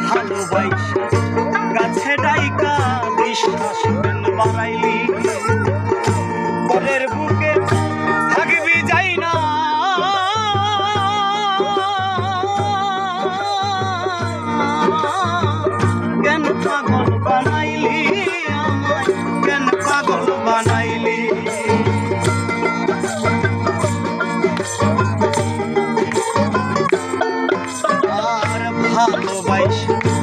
ভালোবাইসা গাছে ডাইকা বিশ্বাস কেন বাড়াইলি পরের বুকে থাকবি যাই না কেন পাগল বানাইলি আমায় কেন পাগল বানাইলি আর ভালোবাসা